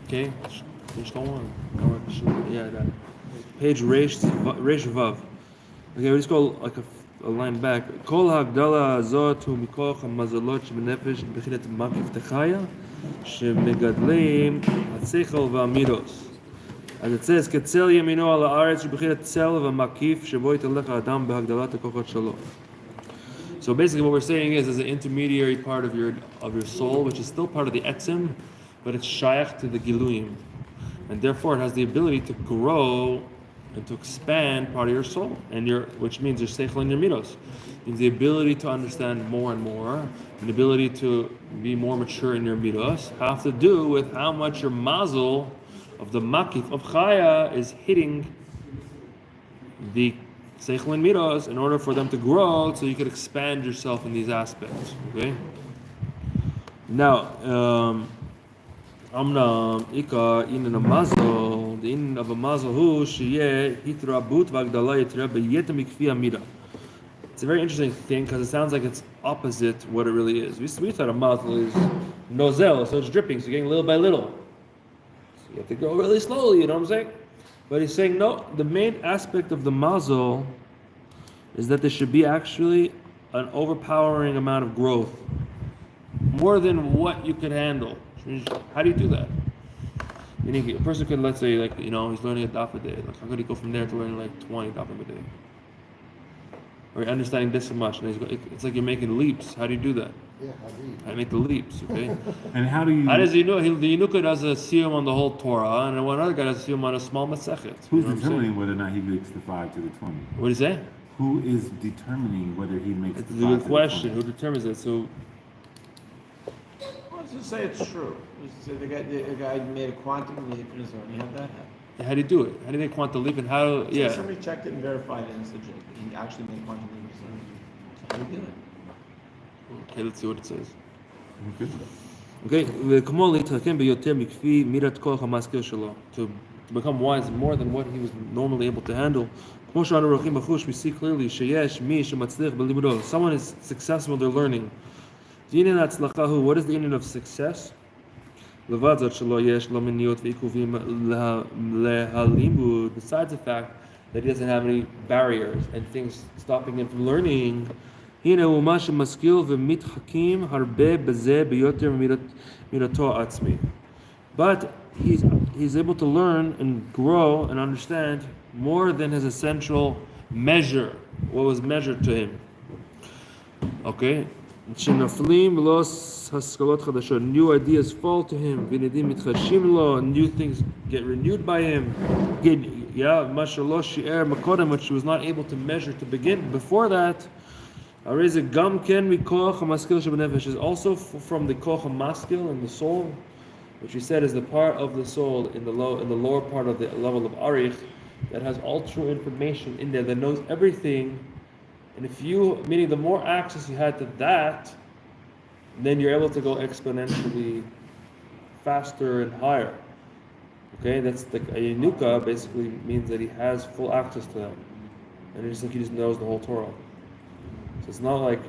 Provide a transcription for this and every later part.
Okay, yeah, that. Page Reish Vav. Okay, we just go like a line back. Kol hagdala azot hu mikoch hamazalot shebenefesh bechilat makif techaya shemegadlim hatzechel va'amidos. As it says, ketzel yamino al haaretz shebechilat tzel va'makif shebo yitalecha adam behagdalat hakochot shalo. So basically, what we're saying is, there's an intermediary part of your soul, which is still part of the etzim, but it's shayach to the giluyim, and therefore it has the ability to grow and to expand part of your soul, which means your seichel and your midos. It means the ability to understand more and more, and the ability to be more mature in your midos, have to do with how much your mazel of the makif of chaya is hitting the seichel and midos in order for them to grow, so you could expand yourself in these aspects. Okay. Now, Amnam Ika in a mazel, the in of a mazel who sheyeh hitrabut v'agdala yitra beyetem ikfi amida. It's a very interesting thing because it sounds like it's opposite what it really is. We thought a mazel is nozel, so it's dripping, so you're getting little by little. So you have to go really slowly, you know what I'm saying? But he's saying no, the main aspect of the mazel is that there should be actually an overpowering amount of growth, more than what you could handle. How do you do that? Meaning a person could, let's say, like, he's learning a daf a day. Like, how could he go from there to learning like 20 dafim a day? Or understanding this so much, and it's like you're making leaps. How do you do that? Yeah, how do you make the leaps? Okay. And how do you? How does he know? The Yenuka does a siyum on the whole Torah, and one other guy does a siyum on a small masechet. Who's determining whether or not he makes the 5 to the 20? What do you say? Who is determining whether he makes it's the 5 to the 20? It's a good question. Who determines it? So. Let's just say it's true. Let's just say the guy made a quantum leap in his own. You have that happen. How do you do it? How do they quantum leap, and how? So Yeah. somebody checked it and verified it and said he actually made a quantum leap in his own. So how do you do it? Okay, let's see what it says. Okay. To become wise more than what he was normally able to handle. We see clearly someone is successful in their learning. What is the meaning of success? Besides the fact that he doesn't have any barriers and things stopping him from learning, but he's able to learn and grow and understand more than his essential measure, what was measured to him. Okay? New ideas fall to him, new things get renewed by him. Which he was not able to measure to begin before that. Is also from the koch maskil in the soul, which we said is the part of the soul in the lower part of the level of arich that has all true information in there, that knows everything. And meaning the more access you had to that, then you're able to go exponentially faster and higher. Okay, that's the Yenuka basically means that he has full access to them, and it's like he just knows the whole Torah. So it's not like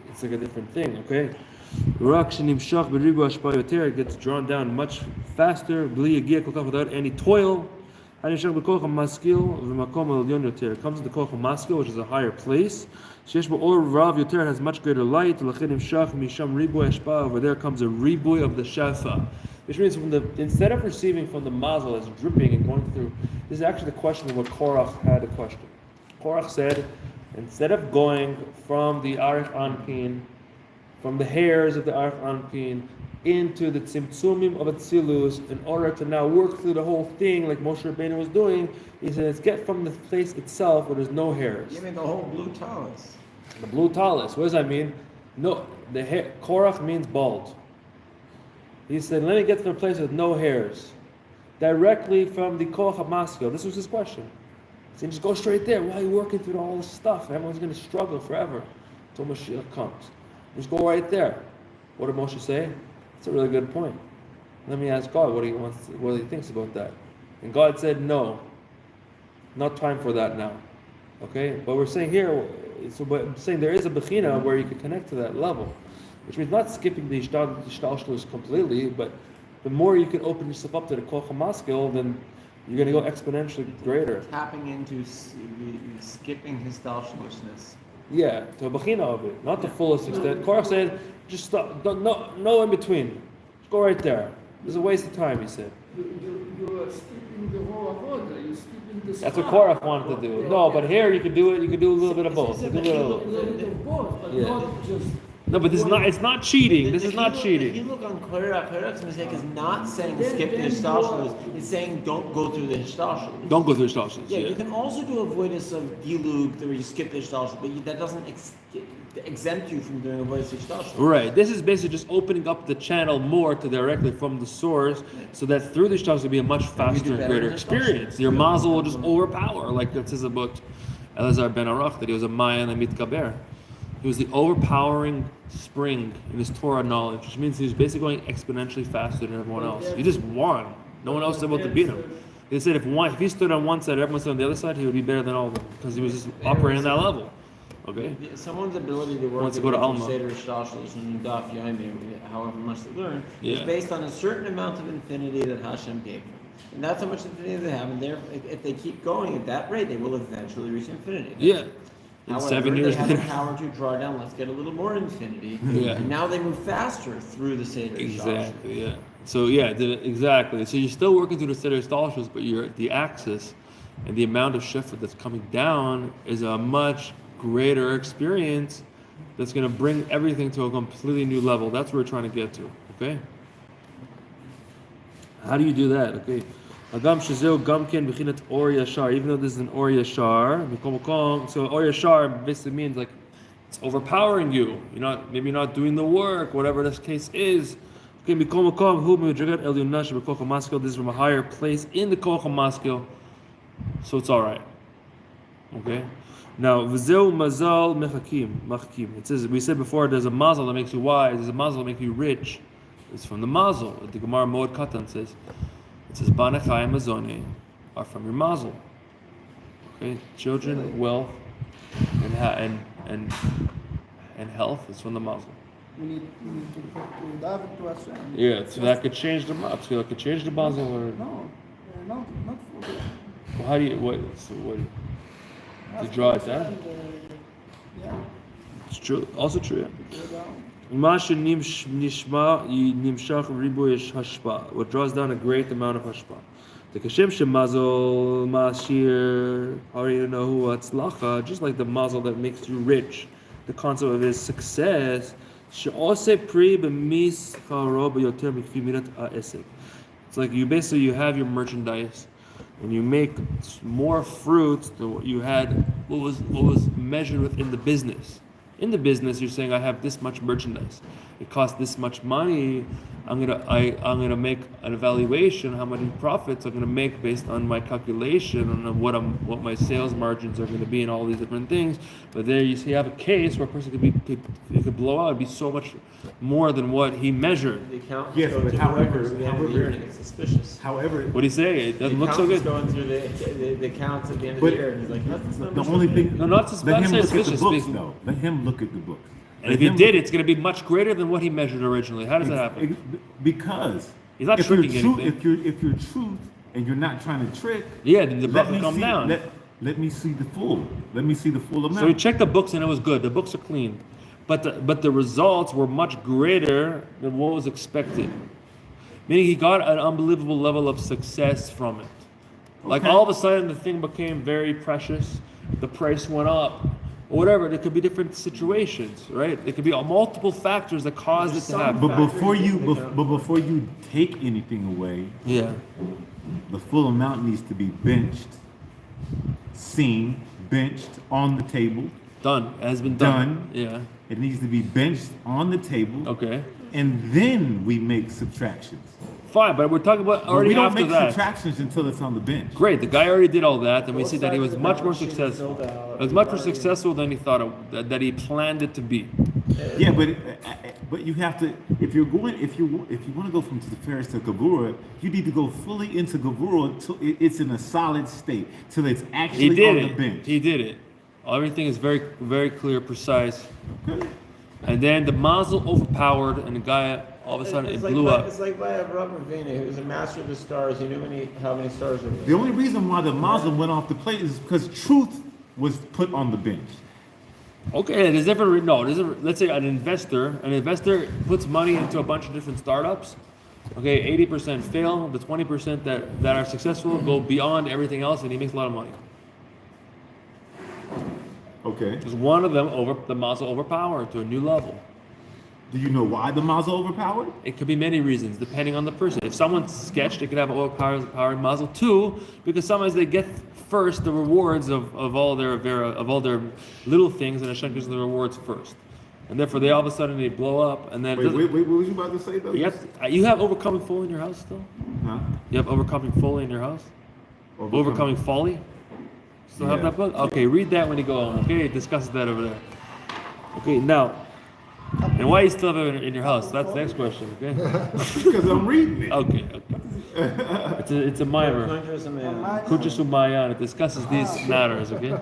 it's like a different thing. Okay, it gets drawn down much faster without any toil. It comes to the koch maskil, which is a higher place. It has much greater light. Over there comes a ribuy of the shafa, which means instead of receiving from the mazel as dripping and going through, this is actually the question of what Korach had a question. Korach said, instead of going from the Arich Anpin, from the hairs of the Arich Anpin, into the tzimtzumim of Atzilus, in order to now work through the whole thing like Moshe Rabbeinu was doing, he said, let's get from the place itself where there's no hairs. You mean the whole blue talus? The blue talus. What does that mean? No, the hair. Korach means bald. He said, let me get to a place with no hairs, directly from the koch maskil. This was his question. He said, just go straight there. Why are you working through all this stuff? Everyone's going to struggle forever until Mashiach comes. Just go right there. What did Moshe say? That's a really good point. Let me ask God what he thinks about that. And God said, no, not time for that now. Okay, but we're saying here, but I'm saying there is a bechina where you can connect to that level, which means not skipping the ishtalshlus completely, but the more you can open yourself up to the Koch HaMaskil, then you're going to go exponentially greater. Tapping into skipping his stalshness. Yeah, to a bachina of it, not the fullest extent. Korach said, just stop, no in between. Just go right there. It's a waste of time, he said. You are skipping the whole avoda. You're skipping the That's what start. Korach wanted to do. No, but here you can do it. You can do a little bit of both. You can do a A little- little bit of both, but Yeah. not just. No, but this is not. It's not cheating. This is not If you cheating. look on Korach's mistake is not saying Then- skip the then Hishtalshalos, it's saying don't go through the Hishtalshalos. Don't go through instructions. Yeah, you can also do avoidance of Gilug where you skip the Hishtalshalos, but that doesn't exempt you from doing avoidance of Hishtalshalos. Right. This is basically just opening up the channel more to directly from the source, so that through these instructions will be a much faster and better greater in experience. Your mazel will just overpower, like it says about Elazar ben Arach, that he was a Mayan and Mitkaber. He was the overpowering spring in his Torah knowledge, which means he was basically going exponentially faster than everyone else. He just won. No one else was able to beat him. They said if he stood on one side, everyone stood on the other side, he would be better than all of them because he was just operating at that level. Okay. Someone's ability to work Wants to go to Alma. Seder Hishtalshalos and Daf Yomi, however much they learn, is Yeah. based on a certain amount of infinity that Hashem gave them. And that's how much infinity they have, and if they keep going at that rate, they will eventually reach infinity. Yeah. In However, 7 years they have the later. power to draw down. Let's get a little more infinity. Yeah. And now they move faster through the Seder Hishtalshalos. Exactly. Yeah. So yeah, exactly. So you're still working through the Seder Stalshus, but the axis and the amount of shifra that's coming down is a much greater experience that's going to bring everything to a completely new level. That's where we're trying to get to. Okay. How do you do that? Okay. Agam shezeu gamken b'chinat or yashar. Even though this is an or yashar, so or yashar basically means like it's overpowering you. You're not maybe not doing the work, whatever this case is. Okay, mikol makom hu medragat elyuna shebekol hamaskil. This is from a higher place in the kol hamaskil, so it's all right. Okay. Now v'zeu mazal mechakim. It says we said before there's a mazal that makes you wise. There's a mazal that makes you rich. It's from the mazel. The Gemara Moed Katan says. It says banachai mazone are from your mazel. Okay, children, wealth, and health is from the mazel. We need to daven to Hashem. Yeah, so that could change the mazel. So that could change the mazel or. No, not for the. Well, how do you to draw it down? Yeah. It's true. Also true. Yeah. Go down. What draws down a great amount of hashpa. The kashem shemazol mashir. How do you know who atzlacha? Just like the mazel that makes you rich, the concept of his success. She'ose pri b'mis charo b'yoter mikfi minat ha'esek. It's like you have your merchandise, and you make more fruits than what you had. What was measured within the business. In the business, you're saying I have this much merchandise. It costs this much money. I'm gonna make an evaluation how many profits I'm gonna make based on my calculation on what my sales margins are gonna be and all these different things. But there you have a case where a person could blow out and be so much more than what he measured. The accountants Yes, go but through the however- records at the end of the year and it gets suspicious. However, What do you say? It doesn't look so accountant's good. going through the accounts at the end of But the year and he's like, that's not the much only money." thing. No, not sus- Let not him say look at the suspicious, books, basically. though. Let him look at the books. And Let if he him did, look- it's gonna be much greater than what he measured originally. How does that happen? Because He's not if you're tricking true, anything. if you're truth and you're not trying to trick, Yeah, then the let book me will come see. down. Let me see the full. Let me see the full amount. So we checked the books and it was good. The books are clean, but the results were much greater than what was expected. Meaning he got an unbelievable level of success from it. Like Okay. all of a sudden the thing became very precious. The price went up, or whatever. There could be different situations, right? There could be multiple factors that caused it to happen. But before you take anything away, Yeah, the full amount needs to be benched, seen, benched on the table. done. It has been done. Done. Yeah. It needs to be benched on the table, Okay. and then we make subtractions. Fine, but we're talking about But already we don't after make that. subtractions until it's on the bench. Great, the guy already did all that, and we Both see that he sides was of the much more balance sheet is successful. filled out. It was much more successful than he thought that he planned it to be. Yeah, but you have to if you want to go from Tiferes to Gevurah, you need to go fully into Gevurah till it's in a solid state, till it's He actually did on it. the bench. He did it. Everything is very, very clear, precise. Okay. And then the mazel overpowered, and the guy all of a sudden it blew up. It's like by Rom Tuvia, who was a master of the stars. He knew how many stars there were. The only reason why the mazel went off the plate is because truth was put on the bench. Okay, there's different. No, let's say an investor puts money into a bunch of different startups. Okay, 80% fail. The 20% that are successful go beyond everything else, and he makes a lot of money. Okay. Because one of them the mazel overpowered to a new level. Do you know why the mazel overpowered? It could be many reasons, depending on the person. If someone's sketched, they could have an overpowered mazel too, because sometimes they get first the rewards of all their little things, and Hashem gives them the rewards first, and therefore they all of a sudden they blow up, and then Wait, what was you about to say though? you have overcoming folly in your house still. Huh? You have overcoming folly in your house. Overcoming folly. Still have Yeah. that book? Okay, read that when you go home. Okay, it discusses that over there. Okay, now. And why you still have it in your house? That's the next question, okay? Because I'm reading it. Okay. It's a mimer. Kuchas Umayan. It discusses these matters, okay?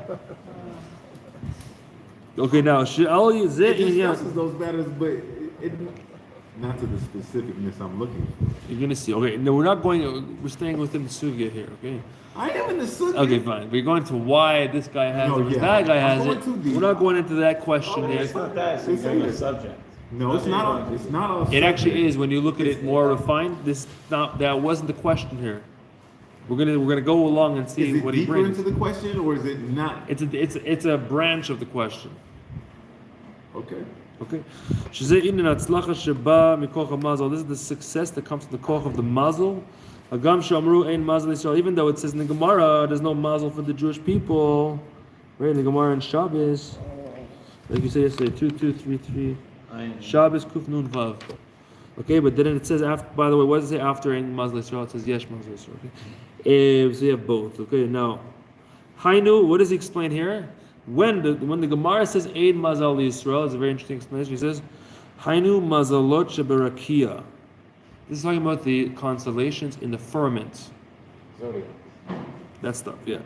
Okay, now, It discusses those matters, but not to the specificness I'm looking for. you're gonna see. Okay, no, we're staying within the sugya here, okay? I am in the sunnah. Okay, fine. We're going to why this guy has No, it, versus yeah. that guy I'm has going it. too deep. We're not going into that question Oh, here. It's not that. It's a subject. No, it's not. It's not all. It actually is when you look at it more refined. That wasn't the question here. We're gonna go along and see Is it what he deeper brings. into the question, or is it not? It's a branch of the question. Okay. Okay. שזה עניין ההצלחה שבא מכוח המזל. This is the success that comes from the koch of the mazel. הגם שאמרו אין mazel Israel. Even though it says in the Gemara, there's no mazel for the Jewish people. Right, in the Gemara in Shabbos. Like you said yesterday, 2233. Shabbos Kuf Nun Vav. Okay, but then it says after, by the way, what does it say after in mazel Israel? It says Yesh mazel Israel. Okay? So you have both. Okay, now, Hainu, what does he explain here? When the Gemara says Eid Mazal Yisrael, it's a very interesting explanation. He says, Hainu Mazalot Sheberakia. This is talking about the constellations in the firmament. That stuff, yeah.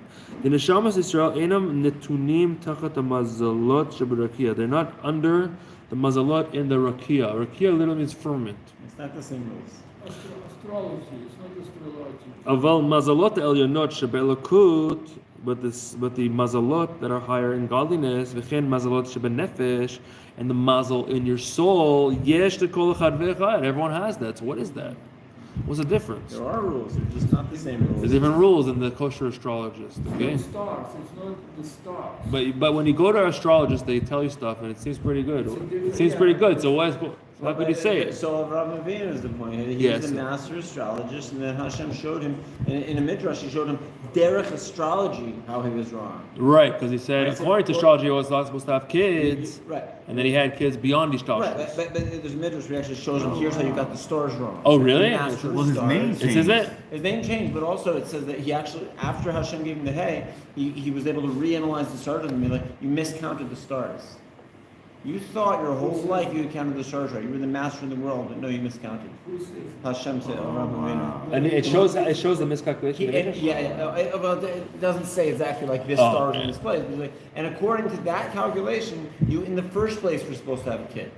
The Neshamas Yisrael Einam Netunim Tachat Mazalot Sheberakia. They're not under the Mazalot in the Rakia. Rakia literally means firmament. It's not the same rules. Astrology, it's not astrology. Aval Mazalot Elionot Shebelakut. But the mazalot that are higher in godliness, v'chen mazalot shebenefesh, and the mazel in your soul, yesh lekol echad ve'echad. Everyone has that. So what is that? What's the difference? There are rules. They're just not the same rules. There's different rules in the kosher astrologist. Okay. It's stars, it's not the stars. But when you go to an astrologist, they tell you stuff, and it seems pretty good. It seems pretty good. So how could you say it? So Rom Tuvia is the point. He was a master astrologist, and then Hashem showed him in a midrash. He showed him derech astrology how he was wrong. Right, because he said Right, according to astrology, he was not supposed to have kids. Right. And then he had kids beyond the Right, astrologers. but there's a midrash where he actually shows him here's how you got the stars wrong. Oh, So really? he mastered Well, his stars. name It says it. His name changed, but also it says that he actually, after Hashem gave him the hay, he was able to reanalyze the stars and be like, you miscounted the stars. You thought your whole life you had counted the stars right. You were the master in the world, but no, you miscounted. Hashem said, And it shows the miscalculation. well, it doesn't say exactly like this star is in this place. It's like, and according to that calculation, you in the first place were supposed to have a kid.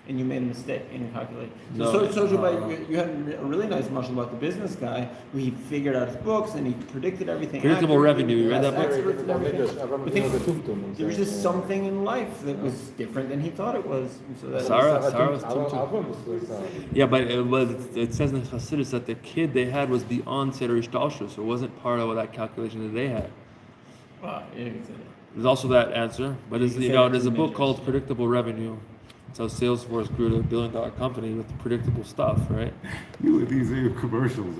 And you made a mistake in your calculation. You had a really nice mashal about the business guy who he figured out his books and he predicted everything. Predictable revenue. You read that book? Experts and everything. There was just something in life that was different than he thought it was. And so that Sarah was tum. Yeah, but it says in Chassidus that the kid they had was beyond Seder Ishtalshu, so it wasn't part of that calculation that they had. Wow, yeah, you can say that. There's also that answer, but there's a book called Predictable Revenue. It's how Salesforce grew to $1 billion company with predictable stuff, right? You with these commercials.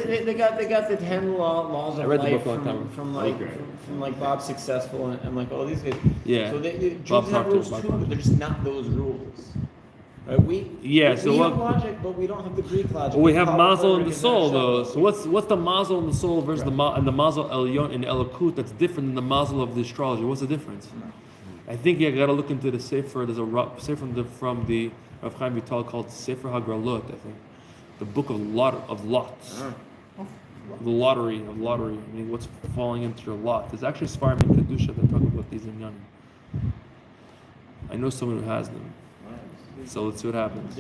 They got the 10 laws of I read the life book a long time from like Bob Successful and like all these guys. Yeah. So Jews Bob have Proctor, rules Bob too, Proctor. but they're just not those rules. Right? We have logic, but we don't have the Greek logic. Well, we have How mazel in Puerto the soul, Rican though. national- So what's the mazel in the soul versus the mazel elyon in elokut that's different than the mazel of the astrology? What's the difference? I think you got to look into the sefer. There's a sefer from the Rav Chaim Vital called Sefer Hagralot. I think the book of lots, the lottery of lottery. I mean, what's falling into your lot? There's actually Svarim and Kedusha that talk about these in Yanim. I know someone who has them. So let's see what happens.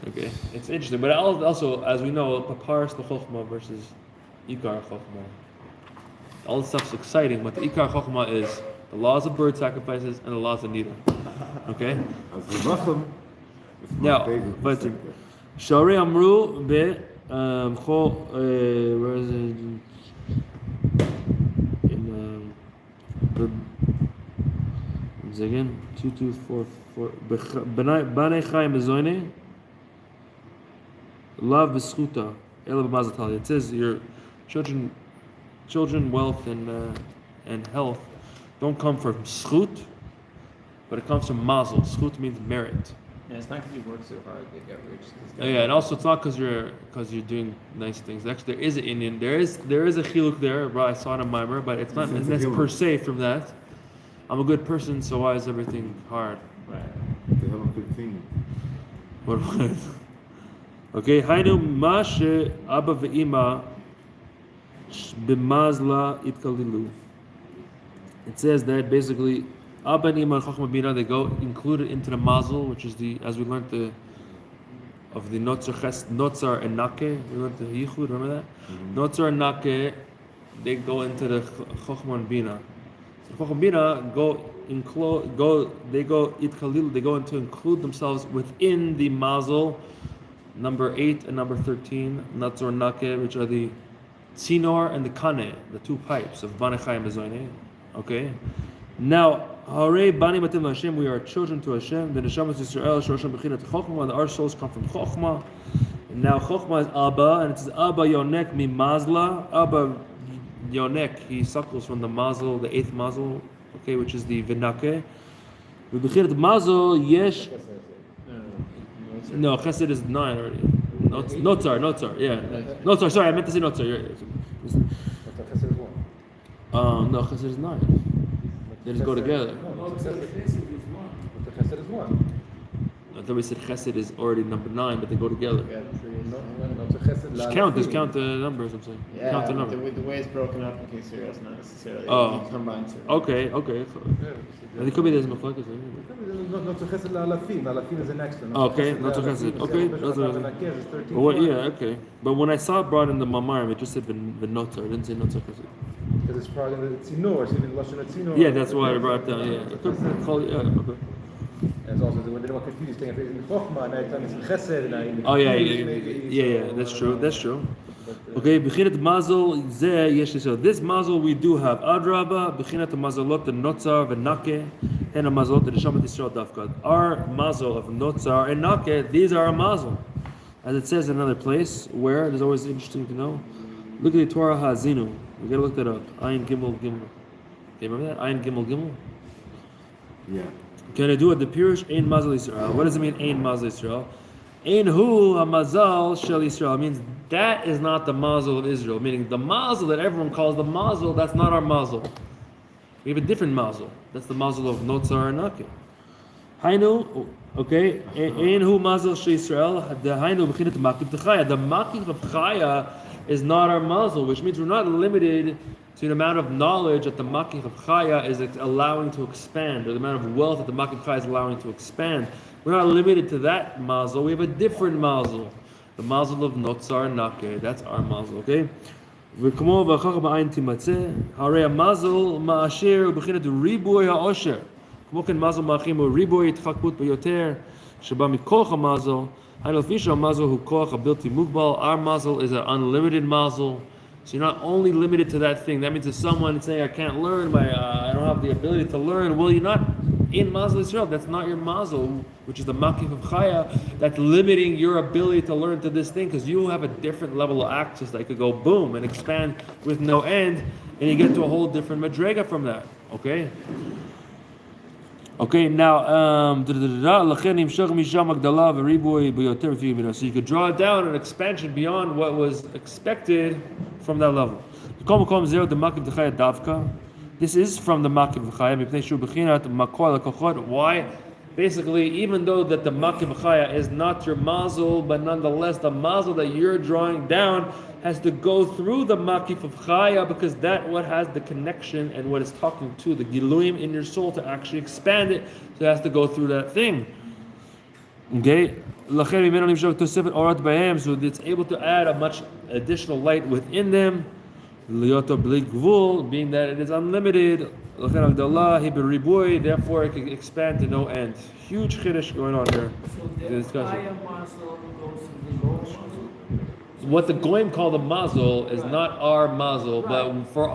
Okay, it's interesting, but also, as we know, Paparis L'Chochma versus Ikar Chochma. All this stuff's exciting, but the Ikar Chochma is the laws of bird sacrifices and the laws of Nida. Okay? Now, but Shari Amru be where is it? In again 2244 Banei Chaim Bezoine Lav Beschuta Ela B'Mazal Tal. It says your children, wealth and health don't come from schut, but it comes from mazel. Schut means merit. Yeah, it's not because you work so hard they get rich. Yeah, and also it's not because you're doing nice things. Actually, there is an Indian. There is a chiluk there. I saw it in Mimer, but it's not per se from that. I'm a good person, so why is everything hard? Right. They have a good thing. What? Okay, Hainu Mashe Abba ve'ima b'mazla itkalilu. It says that basically Abba and Ima and Chochma Bina, they go included into the mazel, which is as we learned of the Notzar and Nake. We learned the Yichud, remember that? Notzar and Nake, they go into the Chochma and Bina. So Chochma Bina they go into include themselves within the mazel, number 8 and number 13, Notzar and Nake, which are the Tzinor and the Kane, the two pipes of Banei Chaim Bezoine. Okay? Now, Harei Bani Matim Hashem, we are children to Hashem. The Neshamas Yisrael, Shorasham Bechinat Chochma, and our souls come from Chochma. And now Chochma is Abba, and it says Abba Yonek mi Mazla. Abba Yonek, he suckles from the Mazel, the 8th Mazel, okay, which is the Vinake. With Bechinat Mazel, Yesh. No, Chesed is 9 already. Notzar, yeah. Notzar, sorry, I meant to say Notzar. No, Chesed is 9. They just go together. I thought we said Chesed is already number 9, but they go together. Just count the numbers, I'm saying. Yeah, Count the number. the way it's broken up in Kesir is not necessarily combined. Okay. And it could be there's Meflakas. Not to Chesed la'alafim. Alafim is the next one. Okay, not to Chesed. Okay, that's what I was. Yeah, okay. But when I saw it brought in the Mamarim, it just said V'notar. It didn't say Notar Chesed. Because it's part of the Tzinor. It's even Lashon Tzinor. Yeah, that's why I brought it down. Yeah, it could call it. Yeah, okay. And it's also when they don't confuse things. It's in Chochma, and time it's in Chesed, and in Oh yeah. That's true. Okay, Bechinat Mazel Zeh Yesh Yisrael. This Mazel we do have. Adraba Bechinat Mazalot the Notzar v'Nake and a Mazalot the Neshamat Yisrael Dafka. Our Mazel of Notzar and Nake, these are our Mazel, as it says in another place. Where it is always interesting to know. Look at the Torah Hazinu. We gotta look that up. Ayin Gimel. Okay, remember that? Ayin Gimel. Yeah. Can I do it? The Pirush Ein Mazal Yisrael. What does it mean? Ein Mazal Yisrael. Ein Hu HaMazal Shel Yisrael means that is not the Mazel of Israel. Meaning the Mazel that everyone calls the Mazel, that's not our Mazel. We have a different Mazel. That's the Mazel of Notzar and Nake. Hainu, okay. Ein Hu Mazel Shel Yisrael. The Hainu B'chinet Makif T'chaya. The Makif of Chaya is not our Mazel, which means we're not limited to the amount of knowledge that the Makif of Chaya is allowing to expand, or the amount of wealth that the Makif of Chaya is allowing to expand. We're not limited to that Mazel. We have a different Mazel, the Mazel of Notzar Nake. That's our Mazel, okay? וכמו והכך בעין תימצא, הרי המזל מאשר ובחינת ריבוי העושר. כמו כן מזל מאחים הוא ריבוי התחכמות ביותר, שבא מכוח המזל. היינו לפי שהמזל הוא כוח הבלתי מוגבל. Our mazel is an unlimited mazel. So you're not only limited to that thing. That means if someone is saying, I can't learn, I don't have the ability to learn, well, you're not in Mazel Yisrael. That's not your mazel, which is the Makif of Chaya, that's limiting your ability to learn to this thing, because you have a different level of access that could go boom and expand with no end, and you get to a whole different madrega from that. Okay? Okay, now, so you could draw down an expansion beyond what was expected from that level. This is from the Makif Chaya. Why? Basically, even though that the Makif Chaya is not your mazel, but nonetheless the mazel that you're drawing down has to go through the Makif of Chaya, because that what has the connection and what is talking to the Giluim in your soul to actually expand it. So it has to go through that thing. Okay, לכן ממנו נמשוך תוספת אורות בהם, so it's able to add a much additional light within them. ליותו בלי גבול, being that it is unlimited. לכן הגדלה היא בריבוי, therefore it can expand to no end. Huge chiddush going on here. So the entire muscle goes to the lower muscle. What the goyim call the mazel is not our mazel, but for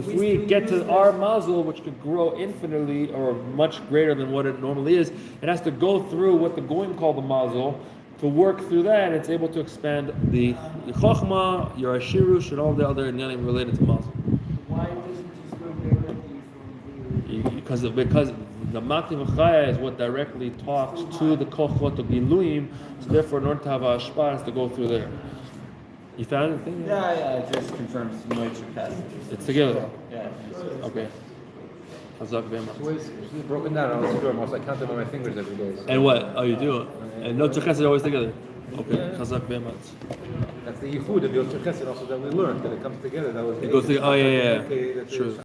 if we get to our mazel, which could grow infinitely or much greater than what it normally is, it has to go through what the goyim call the mazel. To work through that, it's able to expand the chokhmah, your ashirush, and all the other inyanim related to mazel. Why doesn't this go directly from the... Because the Makti V'chaya is what directly talks to the kochot of Giluim, so therefore in order to have a hashpah, it has to go through there. You found anything? Yeah, it just confirms moisture passage. It's together. Yeah. Okay. Chazak very much. So it's broken down on the door. Most I count them on my fingers every day. So. And what? Oh, you do it. And no tzachas are always together. Okay. Chazak very much. That's the yichud of the Chesed also that we learned that it comes together. That was It goes together. Oh yeah. Okay, that's Sure.